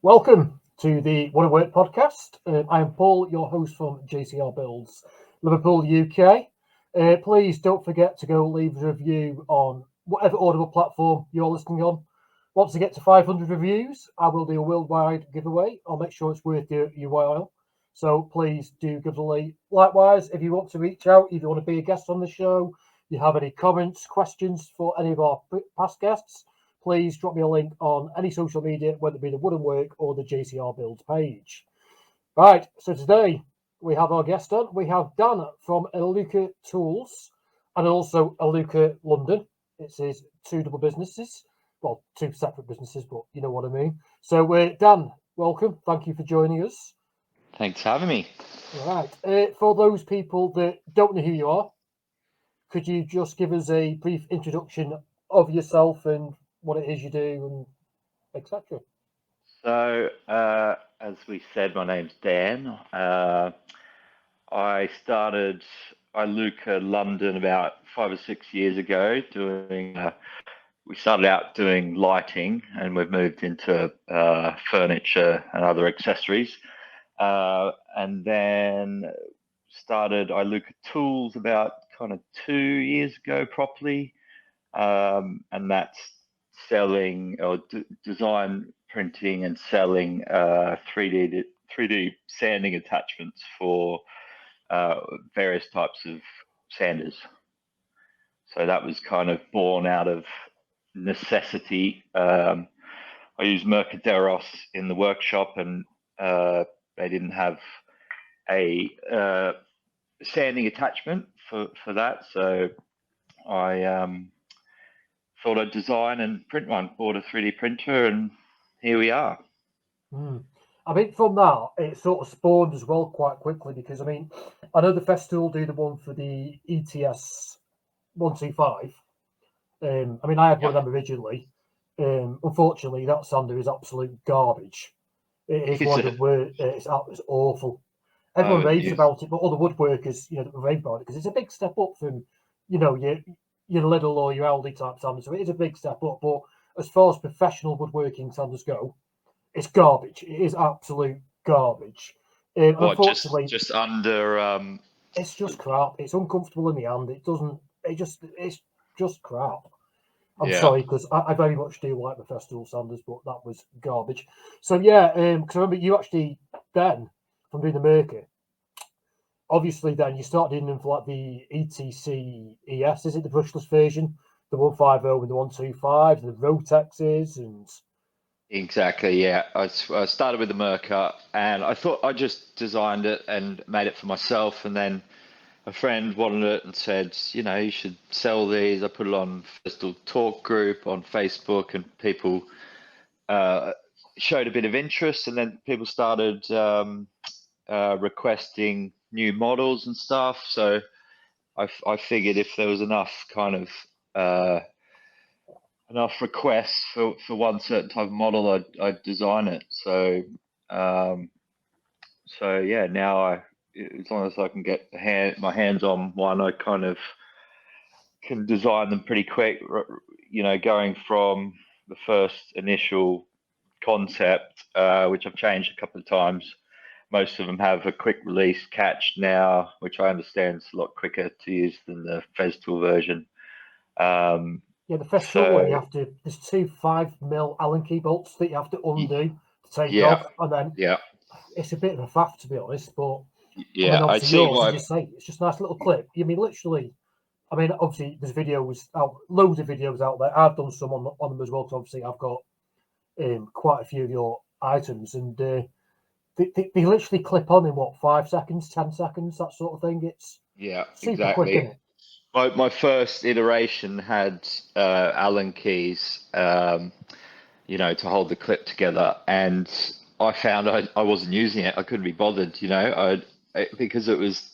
Welcome to the What a Work podcast. I am Paul, your host from JCR Builds, Liverpool, UK. Please don't forget to go leave a review on whatever audible platform you're listening on. Once I get to 500 reviews, I will do a worldwide giveaway. I'll make sure it's worth your while. So please do give us a like. Likewise, if you want to reach out, if you want to be a guest on the show, you have any comments, questions for any of our past guests, please drop me a link on any social media, whether it be the Wooden Work or the JCR Builds page. Right, so today we have our guest on. We have Dan from Iluka Tools and also Iluka London. It's his two double businesses. Well, two separate businesses, but you know what I mean. So, Dan, welcome. Thank you for joining us. Thanks for having me. Right. For those people that don't know who you are, could you just give us a brief introduction of yourself and what it is you do and etc.? So, as we said, my name's Dan. I started Iluka London about 5 or 6 years ago. We started out doing lighting, and we've moved into furniture and other accessories. And then started Iluka Tools about kind of 2 years ago properly, and that's selling or design printing and selling 3D sanding attachments for various types of sanders. So that was kind of born out of necessity. I used Mercaderos in the workshop, and they didn't have a sanding attachment for that, so I thought I'd design and print one. Bought a 3D printer, and here we are. I mean, from that, it sort of spawned as well quite quickly because, I mean, I know the festival do the one for the ETS 125. I mean, I had one Yep. of them originally. Unfortunately, that sander is absolute garbage. It is Is one of the it? worst. It's awful. I Everyone haven't raves used. about it, but all the woodworkers, that rave about it because it's a big step up from, your Lidl or your Aldi type sanders. So it is a big step up. But as far as professional woodworking sanders go, it's garbage. It is absolute garbage. And What? Just unfortunately, just under. it's just crap. It's uncomfortable in the hand. It doesn't. It's just crap. I'm Yeah. sorry because I very much do like the festival sanders, but that was garbage. So yeah, because I remember you actually then from doing the Mercury. Obviously, then you start doing them for like the ETC ES. Is it the brushless version? The 150 and the 125, the Rotexes, and Exactly. Yeah. I started with the Merca, and I thought I just designed it and made it for myself, and then a friend wanted it and said, you should sell these. I put it on Festival Talk group on Facebook, and people uh, showed a bit of interest, and then people started requesting new models and stuff. So I figured if there was uh, enough requests for one certain type of model, I'd design it. Um, so yeah, now as long as I can get my hands on one, I kind of can design them pretty quick. Going from the first initial concept, which I've changed a couple of times. Most of them have a quick release catch now, which I understand is a lot quicker to use than the Festool version. Um, yeah, the Festool one you so have to. There's two 5 mil Allen key bolts that you have to undo to take yeah, off, and then yeah, it's a bit of a faff to be honest. But I mean, yeah. I'd obviously see yours, as you why. say, it's just a nice little clip. You mean literally? I mean, obviously there's videos out, loads of videos out there. I've done some on them as well. Because obviously I've got quite a few of your items, and they literally clip on in what 5 seconds, 10 seconds, that sort of thing. It's Yeah, super quick, isn't exactly. it? My first iteration had Allen keys, to hold the clip together, and I found I wasn't using it. I couldn't be bothered, because it was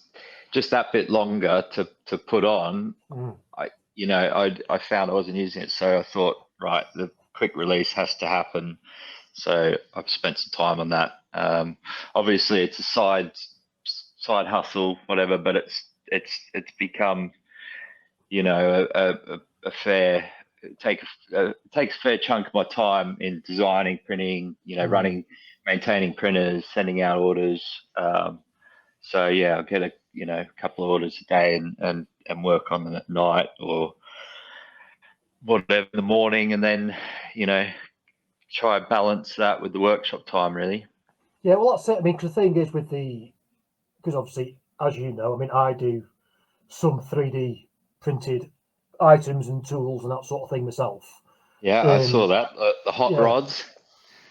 just that bit longer to put on. Mm. I found I wasn't using it, so I thought, right, the quick release has to happen. So I've spent some time on that. Obviously, it's a side hustle, whatever, but it's become, a fair takes a fair chunk of my time in designing, printing, running, maintaining printers, sending out orders. So yeah, I'll get a couple of orders a day and work on them at night or whatever in the morning, and then try and balance that with the workshop time, really. Yeah, well, that's it. I mean, 'cause the thing is because obviously, as you know, I mean, I do some 3D printed items and tools and that sort of thing myself. Yeah, I saw that the hot Yeah. rods.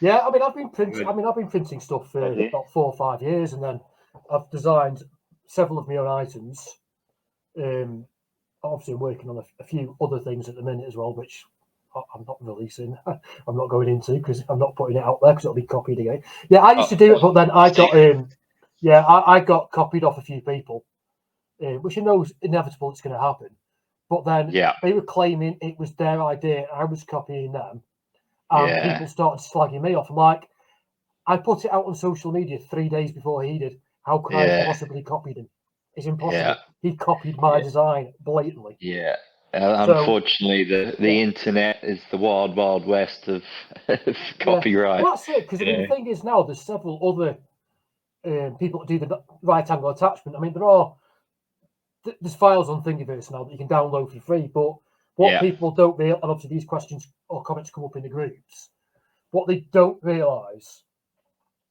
Yeah, I mean, I've been printing stuff for Okay. about 4 or 5 years, and then I've designed several of my own items. Obviously, I'm working on a few other things at the minute as well, which I'm not releasing. I'm not going into because I'm not putting it out there because it'll be copied again. Yeah, I used to do it, but then I got I got copied off a few people, which I know is inevitable. It's going to happen. But then they were claiming it was their idea. I was copying them, and people started slagging me off. I'm like, I put it out on social media 3 days before he did. How could I have possibly copied him? It's impossible. Yeah. He copied my design blatantly. Yeah. So, Unfortunately, the internet is the wild, wild west of copyright. Well, that's it. Because I mean, the thing is now there's several other people that do the right angle attachment. I mean, there's files on Thingiverse now that you can download for free. But what people don't realize, and obviously these questions or comments come up in the groups, what they don't realise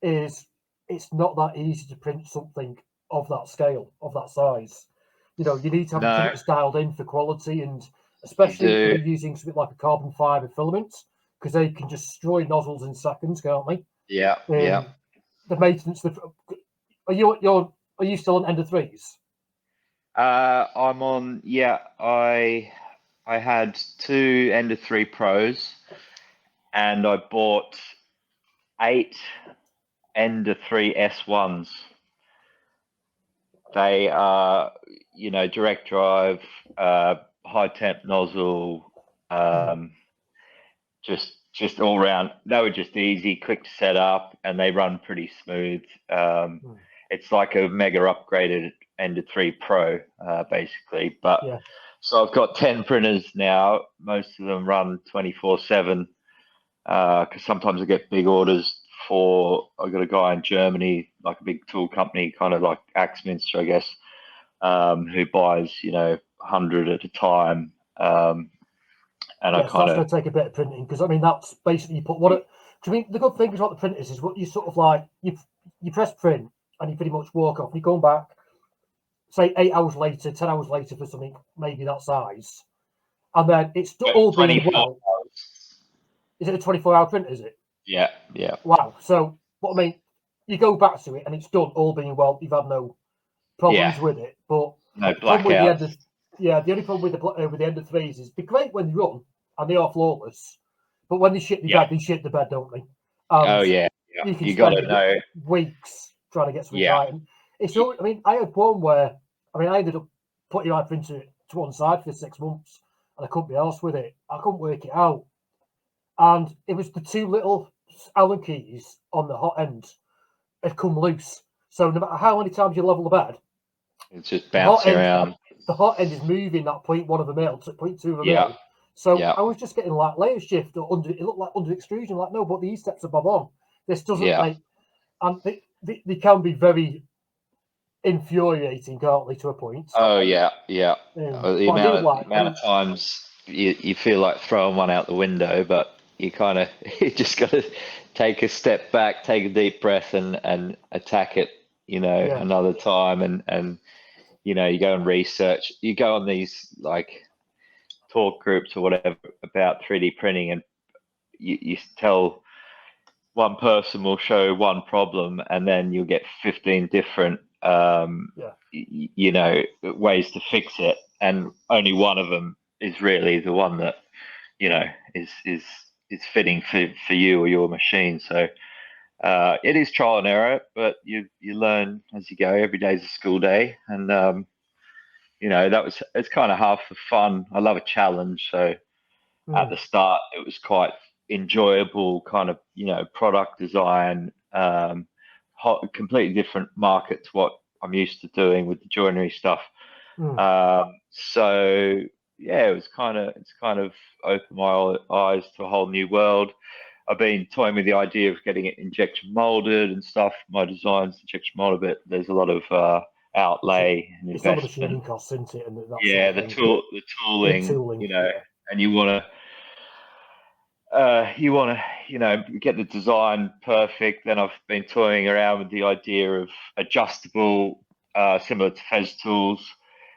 is it's not that easy to print something of that scale, of that size. You need to have the printers dialed in for quality, and especially if you're using something like a carbon fibre filament, because they can just destroy nozzles in seconds, can't they? Yeah. The maintenance. Are you still on Ender 3s? I'm on. Yeah, I had 2 Ender 3 Pros, and I bought 8 Ender 3 S1s. They are, direct drive, high temp nozzle, just all round. They were just easy, quick to set up, and they run pretty smooth. It's like a mega upgraded Ender 3 Pro, basically. But so I've got 10 printers now. Most of them run 24/7 because sometimes I get big orders I've got a guy in Germany, like a big tool company, kind of like Axminster, I guess, who buys 100 at a time. And that's going to take a bit of printing, because I mean that's basically you put I mean the good thing about the printers is what you sort of like you press print and you pretty much walk off. You come back, say 8 hours later, 10 hours later for something maybe that size, and then it's all being well. Hours. Is it a 24-hour print? Is it? Yeah. Wow. So what I mean, you go back to it and it's done, all being well. You've had no problems with it, but no the problem with the only problem with the Ender 3s is they're great when they run and they are flawless, but when they shit the bed, they shit the bed, don't they? You can spend weeks trying to get something right. And it's I mean, I had one where I ended up putting my printer to one side for 6 months, and I couldn't be arsed with it. I couldn't work it out, and it was the 2 little Allen keys on the hot end had come loose. So no matter how many times you level the bed, it's just bouncing around. The hot end is moving that 0.1 of a mil to 0.2 of a mil. So I was just getting like layer shift or under. It looked like under extrusion. Like, no, but these steps are bob on. This doesn't like, and they can be very infuriating, can't they, to a point? Oh yeah. The amount of times you feel like throwing one out the window, but you just got to take a step back, take a deep breath, and attack it. Another time, and you go and research. You go on these like talk groups or whatever about 3D printing, and you tell one person will show one problem, and then you'll get 15 different ways to fix it, and only one of them is really the one that is fitting for you or your machine. So it is trial and error, but you learn as you go. Every day is a school day, and it's kind of half the fun. I love a challenge, so at the start it was quite enjoyable, kind of product design, completely different market to what I'm used to doing with the joinery stuff. So yeah, it's kind of opened my eyes to a whole new world. I've been toying with the idea of getting it injection molded and stuff. My design's injection molded, but there's a lot of outlay and It's all the investment. machining costs, isn't it? And that Yeah, sort of thing. the tooling, Tooling, and you want to, get the design perfect. Then I've been toying around with the idea of adjustable, similar to Fez tools,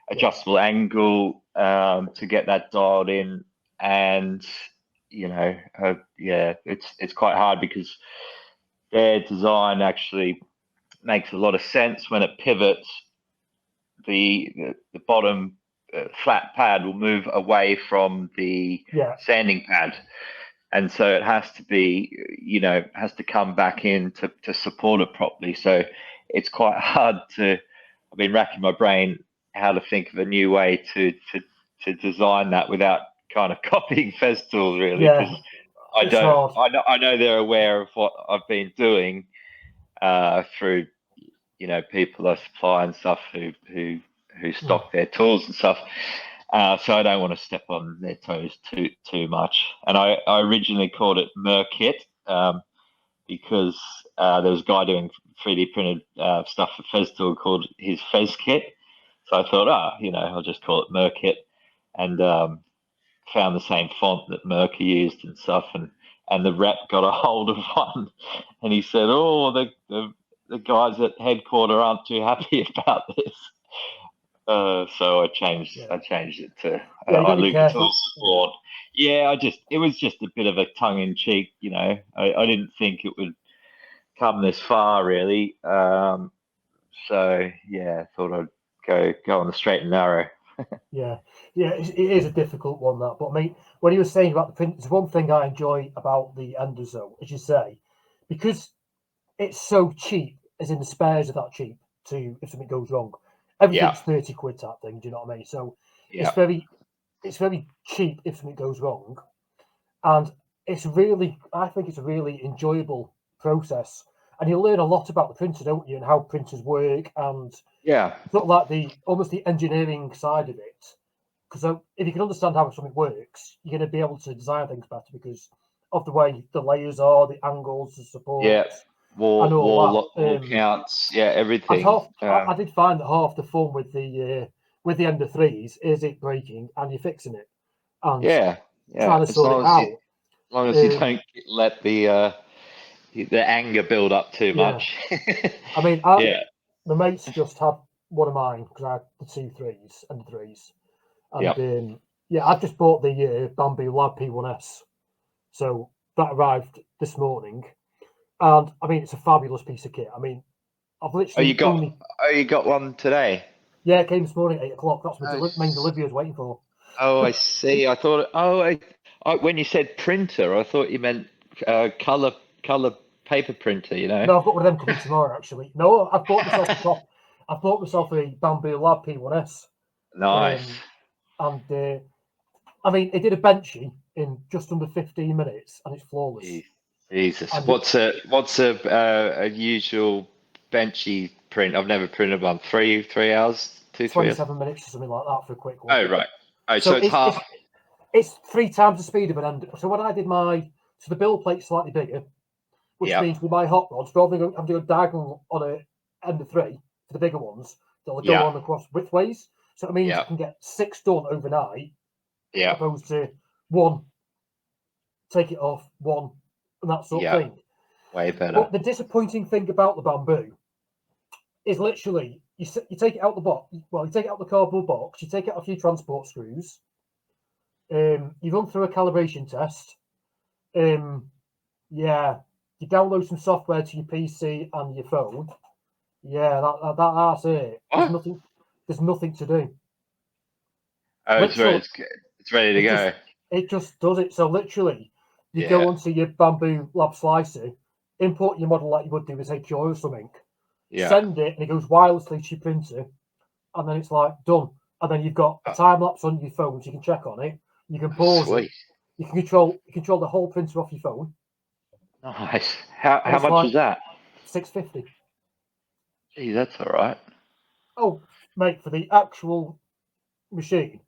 adjustable angle to get that dialed in. And yeah, it's quite hard because their design actually makes a lot of sense when it pivots. The bottom flat pad will move away from the sanding pad, and so it has to be, has to come back in to support it properly. So it's quite hard to. I've been racking my brain how to think of a new way to design that without kind of copying Festool, really, because I know they're aware of what I've been doing through people I supply and stuff who stock their tools and stuff. So I don't want to step on their toes too much. And I originally called it Merkit because there was a guy doing 3D printed stuff for Festool called his Fez Kit. So I thought, I'll just call it Merkit, and found the same font that Merker used and stuff. And the rep got a hold of one, and he said, "Oh, the guys at headquarter aren't too happy about this." So I changed it to Iluka Tools Support. Yeah, it was just a bit of a tongue in cheek, I didn't think it would come this far, really. So yeah, I thought I'd go on the straight and narrow. Yeah, it is a difficult one, that. But I mean, when you were saying about the print, there's one thing I enjoy about the Endozo, as you say, because it's so cheap, as in the spares are that cheap to if something goes wrong. Everything's 30 quid type thing. Do you know what I mean? So it's very cheap if something goes wrong, and I think it's a really enjoyable process, and you learn a lot about the printer, don't you, and how printers work, and sort of like the engineering side of it. Because if you can understand how something works, you're going to be able to design things better because of the way the layers are, the angles, the supports, and all that. Wall counts, everything. I did find that half the fun with the Ender 3s is it breaking and you're fixing it and trying to sort it out. As long as you don't let the anger build up too much. I mean, the mates just had one of mine because I had the 2 3s and the 3s. And I've just bought the Bamboo Lab P1S. So that arrived this morning. And I mean, it's a fabulous piece of kit. I mean, I've literally you got one today? Yeah, it came this morning at 8 o'clock. That's what main delivery I was waiting for. Oh, I see. I thought, when you said printer, I thought you meant color paper printer, No, I've got one of them coming tomorrow, actually. No, I've bought myself a Bamboo Lab P1S. Nice. I mean, it did a benchy in just under 15 minutes, and it's flawless. Jesus, what's a usual benchy print? I've never printed one. 3 hours, 27 minutes or something like that for a quick one. Oh right. Oh, so it's half. It's 3 times the speed of an Ender. So when I did the build plate's slightly bigger, which means with my hot rods, rather than having to go diagonal on a Ender 3 for the bigger ones, they'll go on across widthways. So it means you can get 6 done overnight, opposed to 1, take it off, 1, and that sort of thing. Way better. But the disappointing thing about the Bamboo is literally you take it out the box. Well, you take it out the cardboard box. You take out a few transport screws. You run through a calibration test. You download some software to your PC and your phone. Yeah, that's it. There's nothing to do. Oh, it's ready to go. It just does it. So literally, you go onto your Bamboo Lab Slicer, import your model like you would do with HO or something, send it, and it goes wirelessly to your printer, and then it's like done. And then you've got a time lapse on your phone, so you can check on it. You can pause it. You can control the whole printer off your phone. Nice. How much is that? $650. Gee, that's all right. Oh, mate, for the actual machine.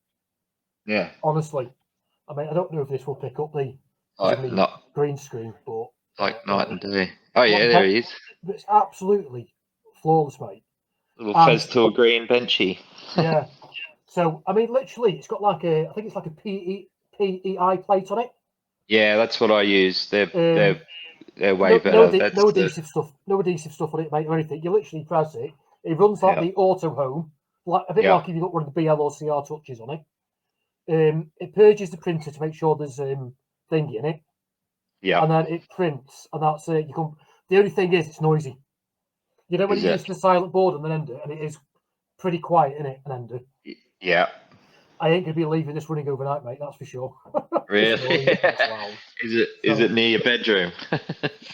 Yeah. Honestly, I mean, I don't know if this will pick up the because of Like me not green screen, but like night and day. Oh yeah, there but he is. it's absolutely flawless, mate. Little And Festool green benchy. yeah, so I mean, literally, it's got like I think it's like a PEI plate on it. Yeah, that's what I use. They're Um, way better. That's no the adhesive stuff, no adhesive stuff on it, mate, or anything. You literally press it. It runs like yeah the auto home, like a bit yeah like if you got one of the BL or CR touches on it. It purges the printer to make sure there's thingy in it, yeah. and then it prints, and that's it. You come. The only thing is, it's noisy. You know when Is you it? use the silent board on an ender, and it is pretty quiet in it, an ender. Yeah. I ain't gonna be leaving this running overnight, mate. That's for sure. It's Really? noisy and it's loud. Is it So near your bedroom?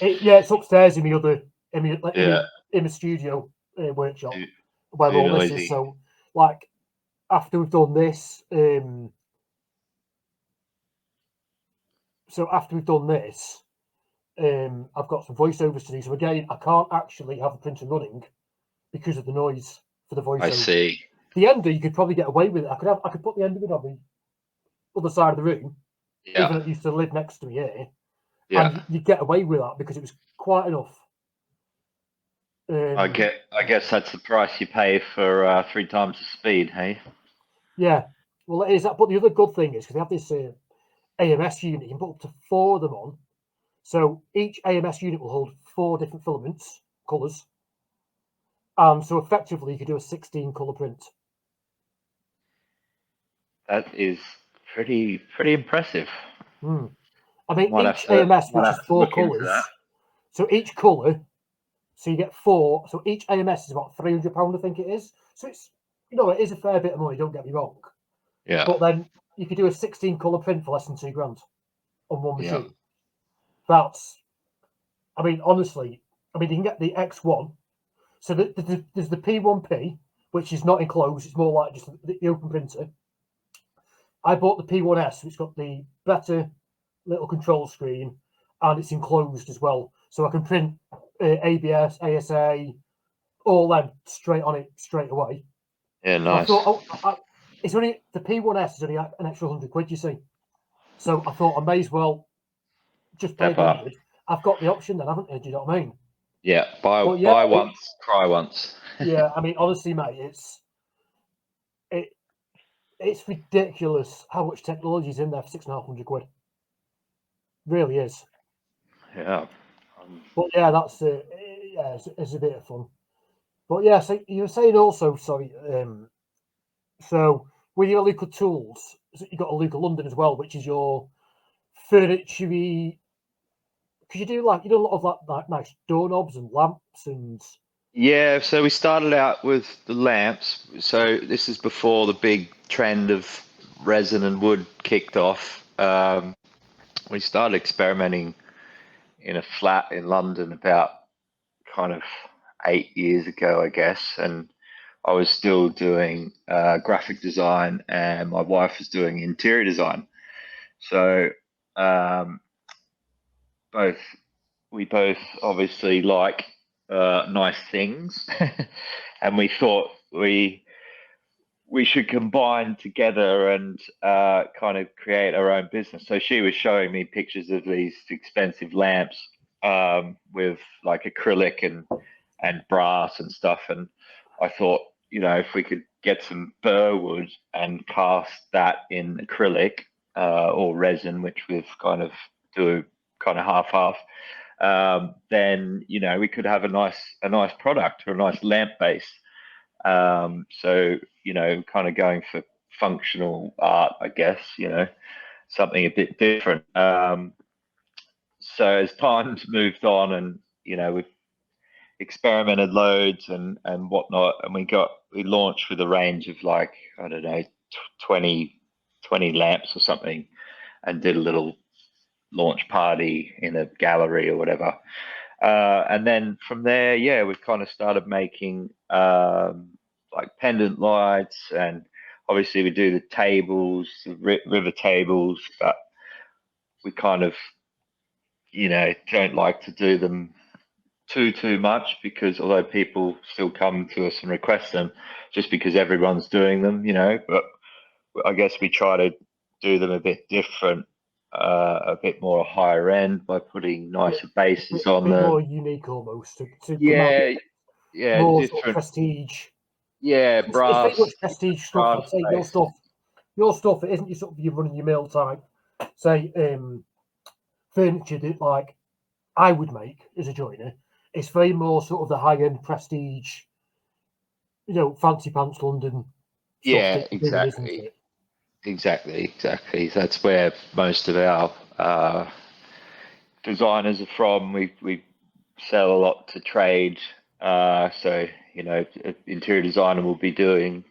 yeah, it's upstairs in my other Yeah. in my studio workshop Too, where too all this is. noisy. So like after we've done this, I've got some voiceovers to do. So again, I can't actually have the printer running because of the noise for the I voiceover. see. The ender, you could probably get away with it. I could put the ender on the other side of the room, even Yeah. though it used to live next to me here, Yeah. and you get away with that because it was quiet enough. I guess that's the price you pay for 3 times the speed, hey? Yeah, well, it is that. But the other good thing is because they have this AMS unit, you can put up to 4 of them on. So each AMS unit will hold 4 different filaments, colours, and so effectively you could do a 16 colour print. That is pretty impressive. Hmm. I mean, each AMS, Might which is have to 4 look into that. colours, so each colour, so you get 4. So each AMS is about £300, I think it is. So it's it is a fair bit of money. Don't get me wrong, Yeah. but then you could do a 16 colour print for less than £2,000 on one Yeah. machine. That's, I mean, honestly, I mean you can get the X1. So there's the P1P, which is not enclosed. It's more like just the open printer. I bought the P1S, which got the better little control screen, and it's enclosed as well, so I can print ABS, ASA, all them straight on it straight away. Yeah, So I nice. thought, it's only the P1S is only an extra £100, you see. So I thought I may as well just pay Step up. 100. I've got the option then, haven't I? Do you know what I mean? Yeah. But yeah, Buy once, cry once. yeah. I mean, honestly, mate, it it's ridiculous how much technology is in there for £6,500. Really is. Yeah. But yeah, that's yeah, it's a bit of fun. But yeah, so you were saying also, sorry, so with your Iluka tools, so you got Iluka London as well, which is your furniture. Because you do a lot of like nice doorknobs and lamps and Yeah, so we started out with the lamps. So this is before the big trend of resin and wood kicked off. We started experimenting in a flat in London about kind of 8 years ago, I guess. And I was still doing graphic design, and my wife was doing interior design. So um, both we both obviously like nice things, and we thought we should combine together and kind of create our own business. So she was showing me pictures of these expensive lamps with like acrylic and brass and stuff, and I thought, if we could get some burr wood and cast that in acrylic or resin, which we've kind of do kind of half, then we could have a nice product or a nice lamp base. So kind of going for functional art, I guess. Something a bit different. So as time's moved on, and we've experimented loads and whatnot, and we launched with a range of like, I don't know, 20 lamps or something, and did a little launch party in a gallery or whatever. And then from there, yeah, we've kind of started making like pendant lights, and obviously we do the tables, the river tables, but we kind of, don't like to do them too much, because although people still come to us and request them, just because everyone's doing them, but I guess we try to do them a bit different, a bit more higher end by putting nicer bases on bit them. more unique almost to come out more sort of different. prestige. Yeah, It's very much prestige stuff. brass I'd say bases. your stuff, it isn't your sort of your running your mill type, say, furniture that like I would make as a joiner. It's very more sort of the high end prestige, fancy pants London stuff Yeah, that you're doing, isn't exactly. it? Exactly. That's where most of our designers are from. We sell a lot to trade. So, an interior designer will be doing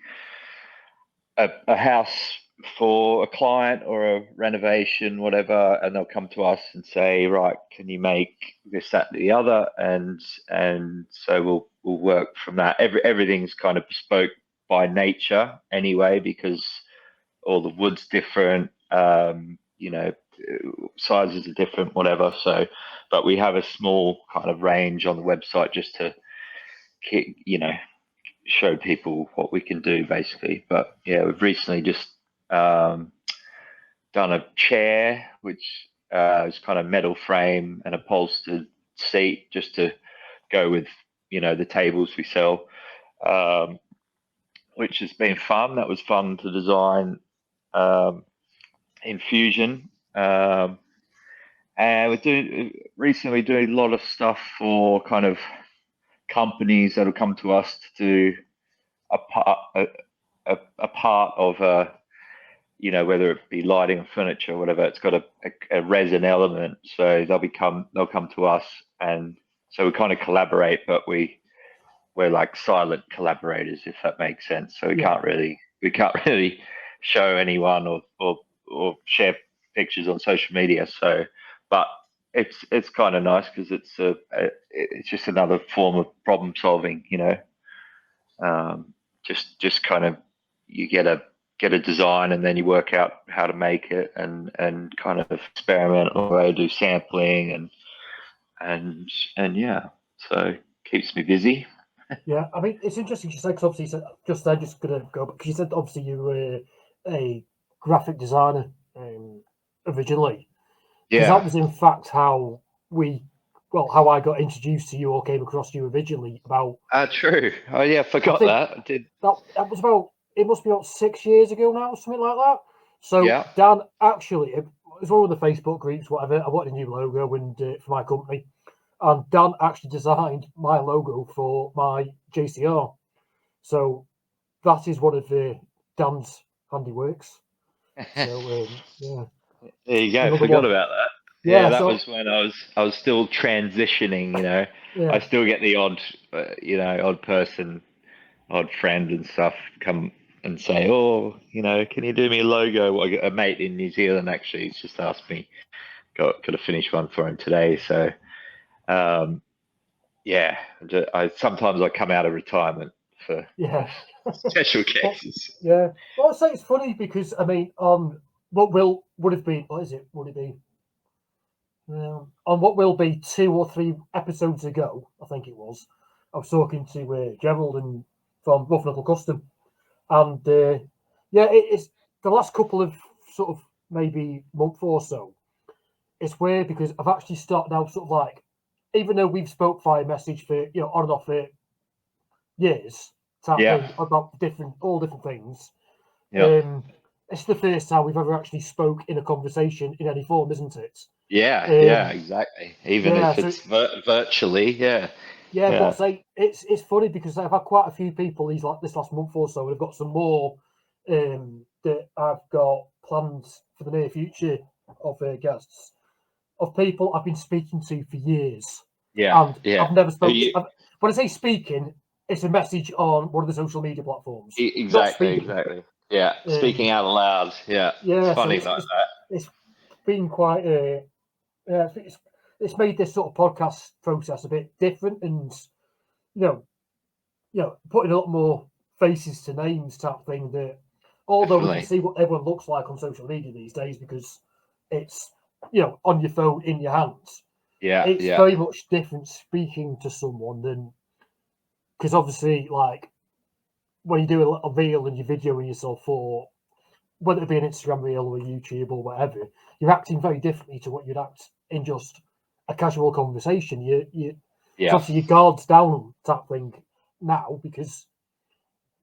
a house for a client or a renovation, whatever, and they'll come to us and say, right, can you make this, that, and the other? And so we'll work from that. Everything's kind of bespoke by nature anyway, because all the wood's different, sizes are different, whatever. So, but we have a small kind of range on the website just to keep, show people what we can do, basically. But yeah, we've recently just done a chair, which is kind of metal frame and upholstered seat, just to go with, the tables we sell, which has been fun. That was fun to design in Fusion. And recently doing a lot of stuff for kind of companies that'll come to us to do a part of whether it be lighting or furniture or whatever. It's got a resin element, so they'll come to us, and so we kind of collaborate, but we're like silent collaborators, if that makes sense. So we can't really show anyone or share pictures on social media. So, but it's kind of nice because it's just another form of problem solving, just kind of you get a design and then you work out how to make it and kind of experiment or do sampling and yeah, so keeps me busy. Yeah, I mean, it's interesting you said, because obviously you said, just there, just going to go, because you said obviously you were a graphic designer originally, because that Yeah. was in fact how I got introduced to you or came across you originally. True. Oh yeah, I forgot think that. I did. that was it must be about 6 years ago now, something like that. So Yeah. Dan, actually, it was one of the Facebook groups, whatever. I wanted a new logo and for my company, and Dan actually designed my logo for my JCR. So that is one of Dan's handiworks. So yeah, There you go. another Forgot one. about that. Yeah, Yeah. that So was when I was still transitioning. I yeah, still get the odd person, odd friend and stuff come and say, "Oh, can you do me a logo?" Well, I got a mate in New Zealand actually. He's just asked me. Got to finish one for him today. So, um, yeah, I sometimes I come out of retirement for yeah. special But cases. yeah, well, I'd say it's funny because I mean, on what would have been, what is it? Would it be on what will be 2 or 3 episodes ago? I think it was. I was talking to Gerald and from Rough Knuckle Custom, and yeah, it's the last couple of sort of maybe month or so. It's weird because I've actually started now, sort of like, even though we've spoke via message for on and off for years type Yeah, thing about all different things. yeah, Um, it's the first time we've ever actually spoke in a conversation in any form, isn't it? yeah, Um, exactly. Even yeah, if so it's virtually, yeah, yeah, but yeah, say it's funny because I've had quite a few people this last month or so, and I've got some more that I've got plans for the near future of guests of people I've been speaking to for years, yeah, and yeah. I've never Who spoke. you, When I say speaking, it's a message on one of the social media platforms, not exactly, speaking. exactly. Yeah, Um, speaking out loud. Yeah, it's yeah, so funny like that. it's been quite yeah, it's made this sort of podcast process a bit different, and you know, putting a lot more faces to names type thing. That although we can Definitely. see what everyone looks like on social media these days because it's on your phone in your hands, Yeah, it's yeah, very much different speaking to someone than, because obviously like when you do a reel and you're videoing yourself for whether it be an Instagram reel or a YouTube or whatever, you're acting very differently to what you'd act in just a casual conversation. So obviously your guard's down type thing now because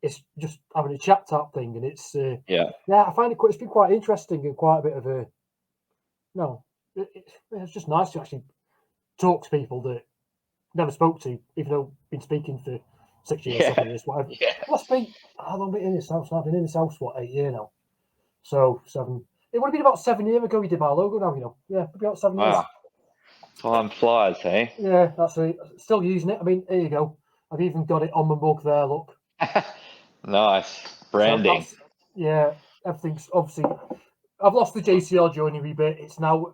it's just having a chat type thing, and it's I find it's been quite interesting and quite a bit of a it's just nice to actually talk to people that never spoke to, even though I've been speaking for 6 years, 7 years, whatever. Must be how long been in this house? I've been in this house 8 years now. So 7. It would have been about 7 years ago we did my logo now, Yeah, it'd be about 7 years. Time flies, hey? Yeah, that's it. Still using it. I mean, here you go. I've even got it on my mug there, look. Nice. Branding. So everything's obviously I've lost the JCR joinery bit. It's now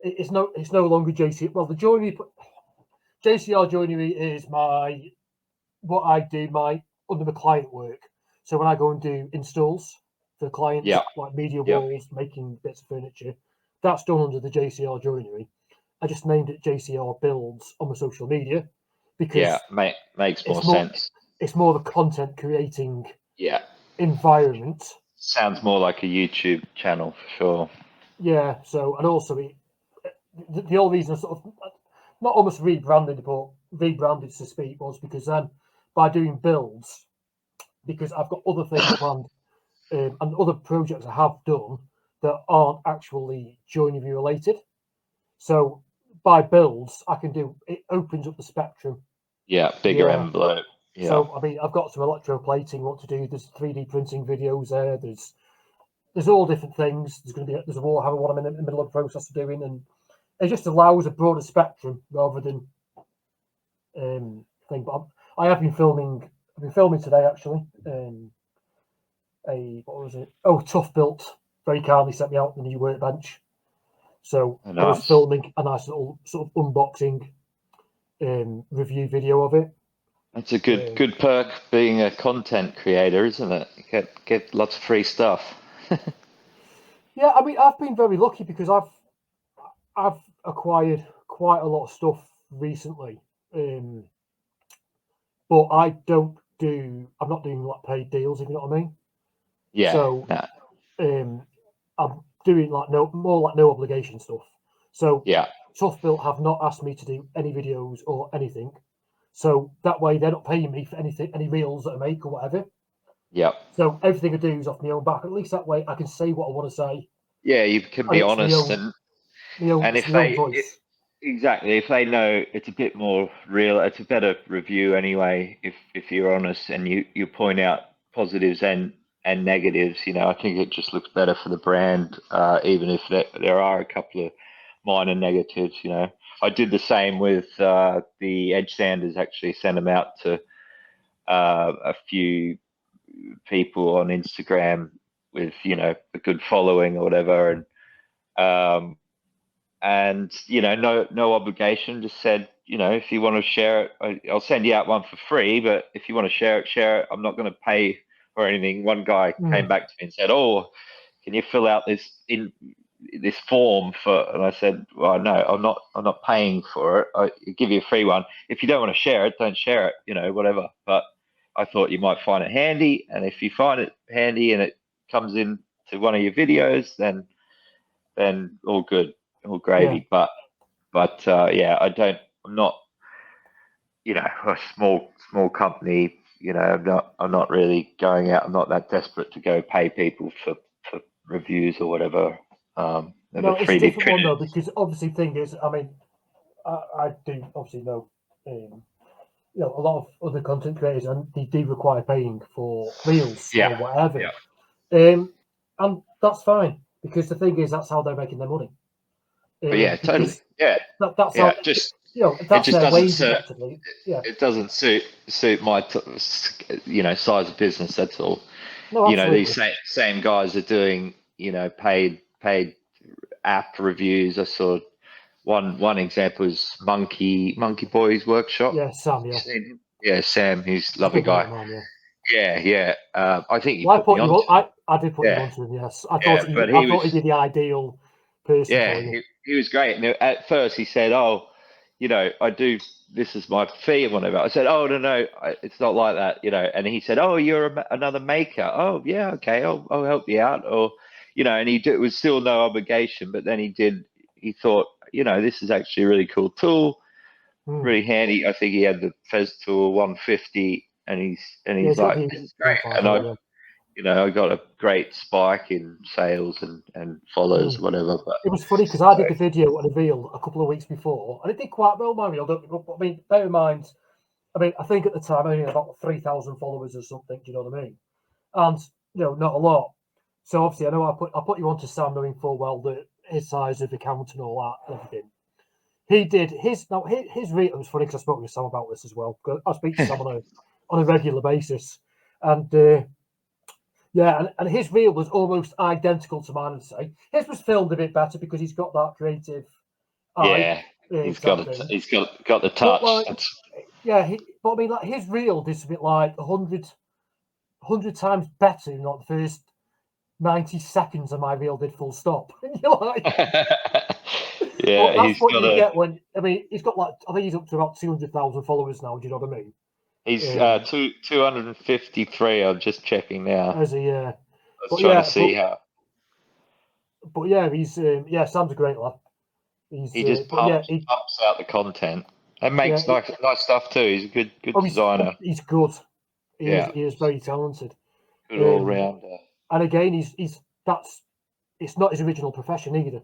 it's no longer JCR. Well, the joinery JCR joinery is what I do under the client work. So when I go and do installs for clients, like media walls, making bits of furniture, that's done under the JCR joinery. I just named it JCR Builds on my social media because makes more sense. It's more the content creating environment. Sounds more like a YouTube channel for sure. Yeah. So, and also the only reason I sort of not almost rebranded, but rebranded to speak was because then by doing builds, because I've got other things planned and other projects I have done that aren't actually joinery related. So by builds, I can do it opens up the spectrum. Yeah, bigger envelope. Yeah. So I mean, I've got some electroplating what to do. There's 3D printing videos there. There's all different things. There's a Warhammer one I'm in the middle of the process of doing, and it just allows a broader spectrum rather than thing. But I have been filming. I've been filming today actually. What was it? Oh, Tough Built very kindly sent me out the new workbench. So I was filming a nice little sort of unboxing review video of it. That's a good perk being a content creator, isn't it? You get lots of free stuff. Yeah, I mean, I've been very lucky because I've acquired quite a lot of stuff recently, but I'm not doing like paid deals, if you know what I mean. Yeah. So, I'm doing like no obligation stuff. So Tough Built have not asked me to do any videos or anything. So that way they're not paying me for any reels that I make or whatever. Yeah. So everything I do is off my own back. At least that way I can say what I want to say. Yeah, you can be honest and if they know it's a bit more real, it's a better review anyway. If you're honest and you point out positives and negatives, I think it just looks better for the brand, even if there are a couple of minor negatives. I did the same with the edge sanders. Actually, sent them out to a few people on Instagram with a good following or whatever, and no obligation. Just said, if you want to share it, I'll send you out one for free. But if you want to share it. I'm not going to pay or anything. One guy came back to me and said, "Oh, can you fill out this form for?" And I said, "Well, no, I'm not paying for it. I give you a free one. If you don't want to share it, don't share it. Whatever." But I thought you might find it handy, and if you find it handy and it comes in to one of your videos, then all good, all gravy. Yeah. But I'm not, a small company. I'm not really going out. I'm not that desperate to go pay people for reviews or whatever. No, it's a different one though, because obviously the thing is, I mean, I do obviously know, a lot of other content creators, and they do require paying for reels or whatever. Yeah. And that's fine, because the thing is, that's how they're making their money. Totally. Yeah. That's how. That's their wage effectively. Yeah. It doesn't suit my size of business. That's all. No, absolutely. These same guys are doing paid app reviews. I saw one example is Monkey Boy's Workshop. Yeah, Sam. Yeah, Sam. He's a lovely guy. Man, yeah. I think I put you on. I did put you onto him. Yes, I thought he'd be the ideal person for you. He was great. And at first he said, "Oh, I do. This is my fee and whatever. I said, oh no, it's not like that, And he said, oh, you're another maker. Oh yeah, okay, I'll help you out, or and it was still no obligation. But then he thought, this is actually a really cool tool, really handy. I think he had the Fez Tool 150, and he's got like, the this is great. 150, And I got a great spike in sales and follows, whatever. But it was funny because I did the video on a reel a couple of weeks before, and it did quite well. My reel, don't you? But I mean, bear in mind, I think at the time I only had about 3,000 followers or something. Do you know what I mean? And not a lot. So obviously, I know I put you onto Sam, knowing full well that his size of account and all that and everything. He did his reel. It was funny because I spoke with Sam about this as well. I speak to Sam on a regular basis, and and his reel was almost identical to mine. I'd say his was filmed a bit better because he's got that creative eye. He's got the touch. But I mean, like his reel did something like 100 times better than the first 90 seconds of my reel did full stop. And you're like, yeah, that's what you get when he's got I think he's up to about 200,000 followers now. Do you know what I mean? He's 253. I'm just checking now. As a I was trying to see how. But yeah, he's Sam's a great lad. He just pumps out the content and makes nice stuff too. He's a good designer. He's good. He is very talented. Good all rounder. And again, it's not his original profession either.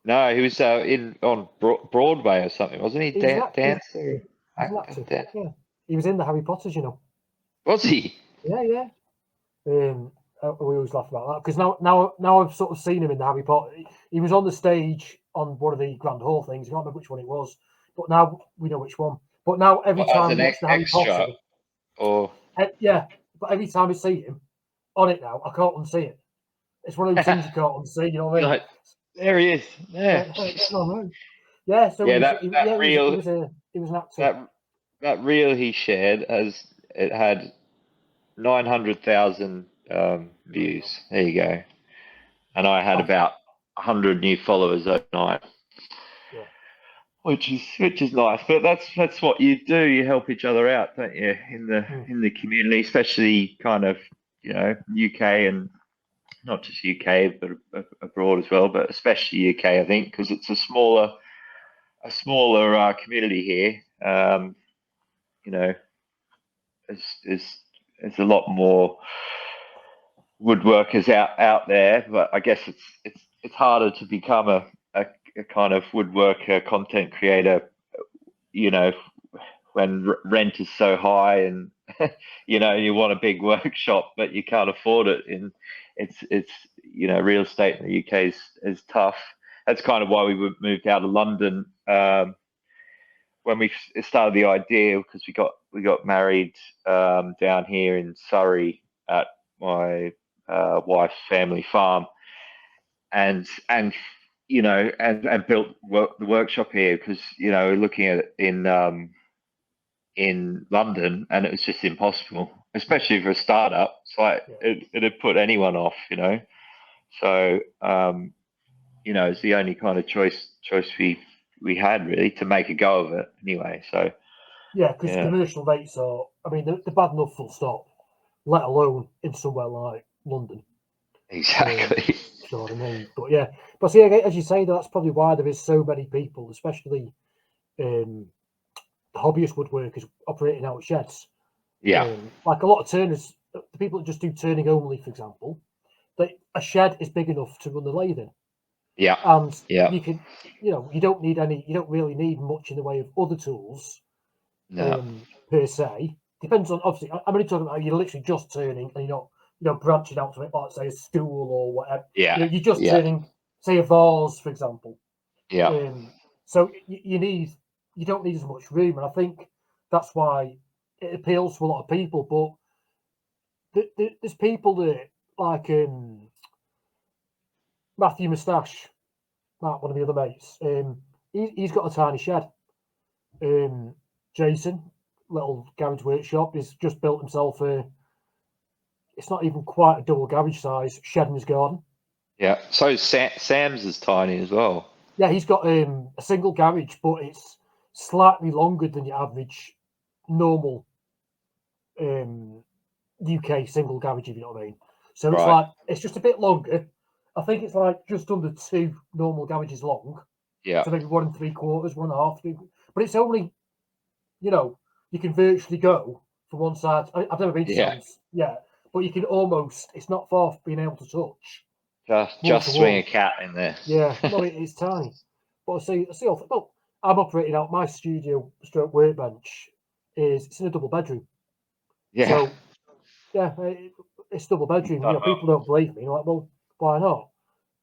No, he was on Broadway or something, wasn't he? Dancer. Yeah, he was in the Harry Potters, Was he? Yeah. We always laugh about that because now I've sort of seen him in the Harry Potter. He was on the stage on one of the Grand Hall things. I can't remember which one it was, but now we know which one. But now every time we watch the Harry Potter, but every time I see him on it now, I can't unsee it. It's one of those things you can't unsee. You know what I mean? Like, there he is. Yeah. So he was an actor. That reel he shared had 900,000 views. There you go. And I had about 100 new followers overnight. Yeah. Which is nice. But that's what you do. You help each other out, don't you? In the community, especially kind of UK and not just UK but abroad as well, but especially UK, I think, because it's a smaller community here. There's a lot more woodworkers out there, but I guess it's harder to become a kind of woodworker, content creator, when rent is so high and you want a big workshop but you can't afford it. And it's real estate in the UK is tough. That's kind of why we moved out of London when we started the idea, because we got married down here in Surrey at my wife's family farm, and built the workshop here because we're looking at it in London, and it was just impossible, especially for a startup. It's like it'd put anyone off, So it's the only kind of choice we had really to make a go of it anyway. So because commercial rates are, they're bad enough full stop, let alone in somewhere like London. Exactly. You know what I mean? But see, as you say, that's probably why there is so many people, especially the hobbyist woodworkers operating out of sheds. Yeah. Like a lot of turners, the people that just do turning only, for example, a shed is big enough to run the lathe in. Yeah. And you can, you don't really need much in the way of other tools. No. Per se. Depends on, obviously, I'm only talking about you're literally just turning and you're not branching out to it, like say a stool or whatever. Yeah. You're just turning, say a vase, for example. Yeah. So you don't need as much room, and I think that's why it appeals to a lot of people. But there's people that like Matthew Moustache, Mark, one of the other mates. He's got a tiny shed. Jason, little garage workshop, he's just built himself it's not even quite a double garage size shed in his garden. Yeah. So Sam's is tiny as well. Yeah, he's got a single garage, but slightly longer than your average normal UK single garage, if you know what I mean. So it's Right. like it's just a bit longer. I think it's like just under 2 normal garages long. Yeah. So maybe 1 3/4, 1.5, 2. But it's only, you can virtually go from one side. I've never been to Yeah. Sam's yet, but you can almost. It's not far from being able to touch wall to Just swing a wall. cat in there. Yeah, no, it's tiny. But I see. Well, I'm operating out my studio stroke workbench. It's in a double bedroom. Yeah. So yeah, it's double bedroom. People don't believe me. Like, well, why not?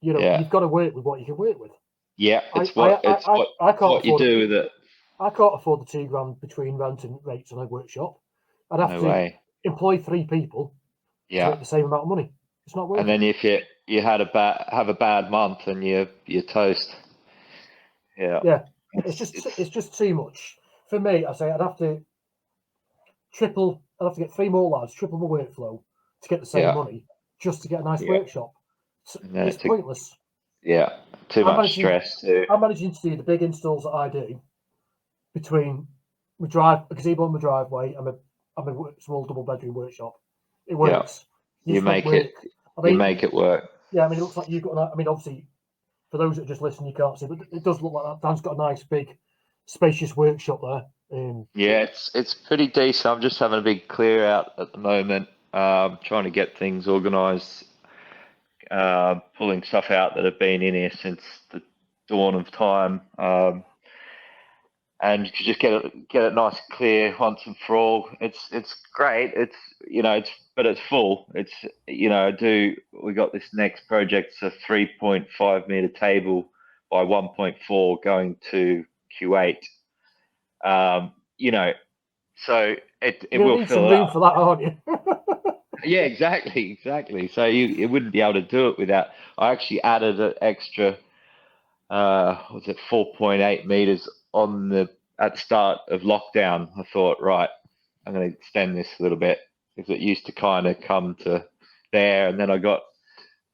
Yeah. You've got to work with what you can work with. Yeah. I It's can't what you afford do with it. I can't afford the £2 between rent and rates on a workshop. I'd have No to way. employ 3 people to Yeah. make the same amount of money. It's not worth And it. then if you have a bad month and you're toast. Yeah. Yeah, It's it's just too much for me. I say I'd have to get 3 more lads, triple my workflow to get the same yeah. money, just to get a nice Yeah. workshop. And then It's pointless. too I'm much managing stress too. I'm managing to do the big installs that I do between a gazebo in my driveway, and a small double bedroom workshop. It Yeah. works. You You just make make it work. I you mean, make it work. yeah, I mean, it looks like you've got. I mean, obviously, for those that just listen, you can't see, but it does look like that. Dan's got a nice, big, spacious workshop there. Yeah, it's pretty decent. I'm just having a big clear out at the moment. Trying to get things organised, pulling stuff out that have been in here since the dawn of time, and just get it nice and clear once and for all. It's great. But it's full. We got this next project. It's a 3.5 meter table by 1.4 going to Q8. Um, you know, so it You're gonna will need some fill room up. for that, aren't you? Yeah, exactly. So you wouldn't be able to do it without. I actually added an extra, was it 4.8 meters at the start of lockdown. I thought, right, I'm going to extend this a little bit because it used to kind of come to there, and then I got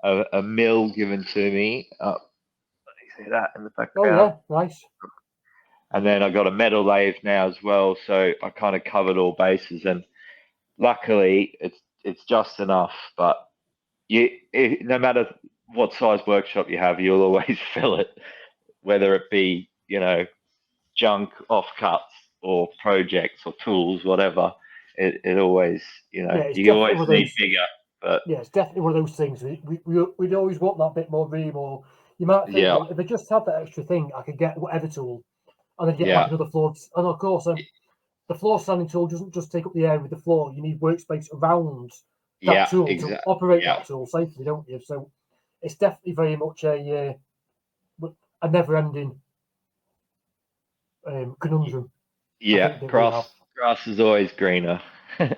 a mill given to me. Let me see that in the Oh background. yeah, nice. And then I got a metal lathe now as well, so I kind of covered all bases, and luckily it's just enough. But no matter what size workshop you have, you'll always fill it, whether it be junk, offcuts, or projects or tools, whatever. It always Yeah, it's you definitely always one of need those. bigger. But Yeah, it's definitely one of those things. We'd always want that bit more room, or you might think, yeah, well, if I just had that extra thing, I could get whatever tool, and then get like yeah, another floor. And of course, the floor standing tool doesn't just take up the area with the floor. You need workspace around that yeah, tool to exactly. operate Yeah, that tool safely, don't you? So it's definitely very much a never-ending conundrum. I yeah. think that we have. Grass is always greener. Yeah,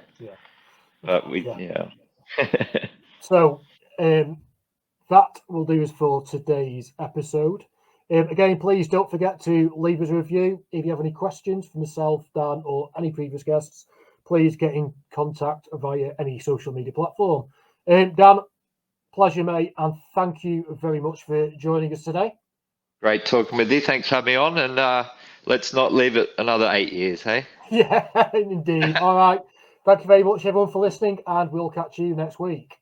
But yeah. yeah. So that will do us for today's episode. Again, please don't forget to leave us a review. If you have any questions for myself, Dan, or any previous guests, please get in contact via any social media platform. Dan, pleasure, mate, and thank you very much for joining us today. Great talking with you. Thanks for having me on, and let's not leave it another 8 years, hey? Yeah, indeed. All right. Thank you very much, everyone, for listening, and we'll catch you next week.